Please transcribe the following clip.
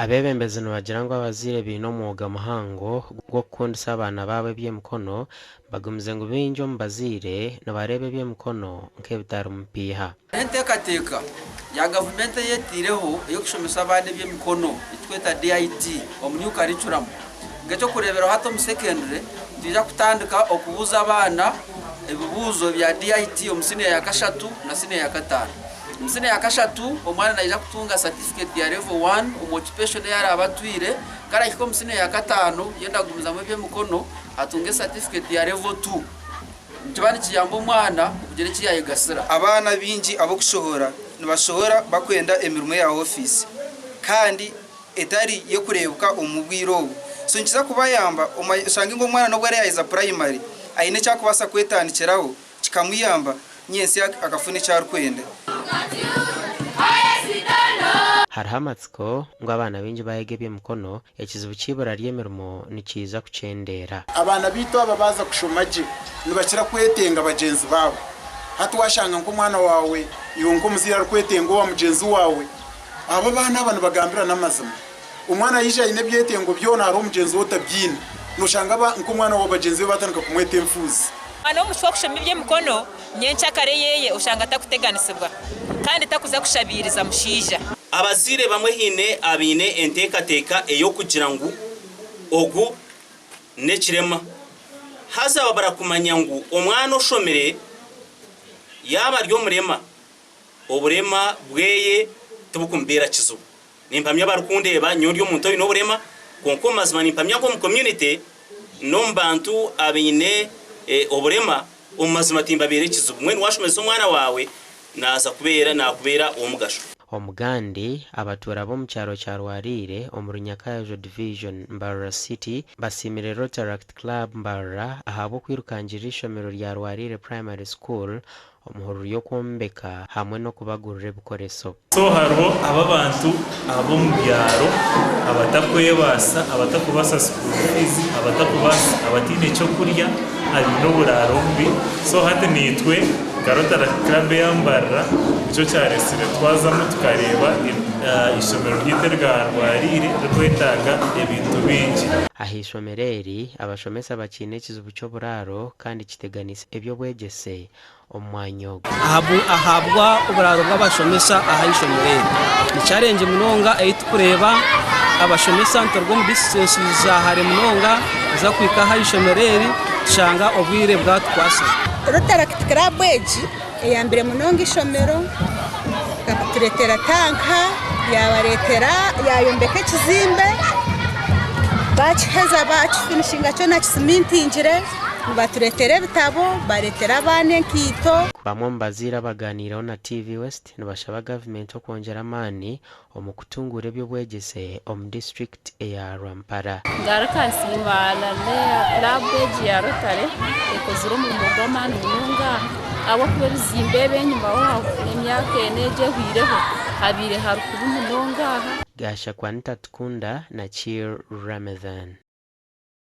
abebembezi bagira ngo abazaire bino mwuga muhango gwo kukundisa abana bawe eby'emikono bagumize ngo binjo mbazaire nabarebe eby'emikono nk'ebitari mupiha enteekateeka ya gavumenti yetireho yo kushomesa abana eby'emikono itweta DIT new curriculum ngecyo kurebera hato mu secondary tija kutandika okubuza abana ebibuzo bya DIT omusine ya kashatu na sine ya katano. Msine ya kashatu omwana naija kutunga certificate ya level 1 occupation yari abatwire kara kiko msine ya katano yenda gumiza mu eby'emikono atunge certificate ya level 2 mtibani kiyambo mwana kugere kiyayegasira abana bingi abo kushohora nibashohora bakwenda emirimo ya office kandi etari yo kurebuka omubwiro so nkiza kubayamba usanga ngo mwana no bwari yayiza primary aine cyakubasa kwetandikiraho kikamuyamba nyensi akafune cyarkwenda harhamatsiko ngo abana bingi bahege eby'emikono ekizibu cy'ibura ry'emirimo nikiza kucendera abana bito ababaza kushomaje nibakira kwetenga bagenzi babo hati washanga nko mwana wawe yonko muzira kwetenga wa mugenzi wawe aba bana abantu bagambira n'amazima umwana yija ine byetengo byona ari umugenzi wotabyina nushanga ba nko mwana wa bagenzi be batanuka kumwete mfuzi ano mushwa kushoma eby'emikono nyencha kare yeye ushanga atakuteganisibwa kandi takuza kushabiriza mushija abazaire bamwe hine abine enteekateeka eyo kugira ngu ogu nekirema hazaba barakumanya ngu omwana oshomere yaba ryo murema oburema bweye tubukumbera kizubu nimpamya barukundeba nyoryo muntu oyo noburema konko mazima nimpamya ko mu community no mbantu abine oburema omazima timbabere kizubu mwe washomeza omwana wawe naza kubera omugasho omugandi abatura bo mu cyaro cya Rwarire omurunyakayo division Mbarara City basimire Rotaract Club Mbarara ahabo kwirukangira ishomero rya Rwarire Primary School omuhoro yo kombeka hamwe no kubagurira ebukoreso so haro aba bantu abo mu byaro abatakwebasa abatakubasa school fees abatakubasa abatine cyo kurya ari no buraro mbi so hate nitwe Rotaract Club yambara cyo cyaresire twazamo tukareba ishomero ry'iterwa Rwarire rwetaga ebintu bingi ahishomereri abashomesa bakine kizubu cyo buraro kandi kiteganise ebyo bwegese omwanyogo ahabwa uburaro bw'abashomesa ahishomereri nicyarenje munonga kureba abashomesa ntorwo mu distance za hare munonga za kwika ahishomereri shanga obwire bwatwasa Rotaract Club eji eyambere munonga ishomero kakuturetera tanka yabaretera yayombeka kizimbe bakiheza bakifinishinga cyo na kisimintingire baturetera bitabo baretera abane nkito bamwe mbazira baganiraho na TV West nibashaba government okongera amani omukutungura ebyo bwegese om district ya Rwampara ngarakasimbala ne club ya Rotare ekozira mu mugoma n'unga abo kubizimbe benyuma waho emyaka eneje hwireho habire harukubu munonga gasha kwanita tukunda na Cheer Ramadan.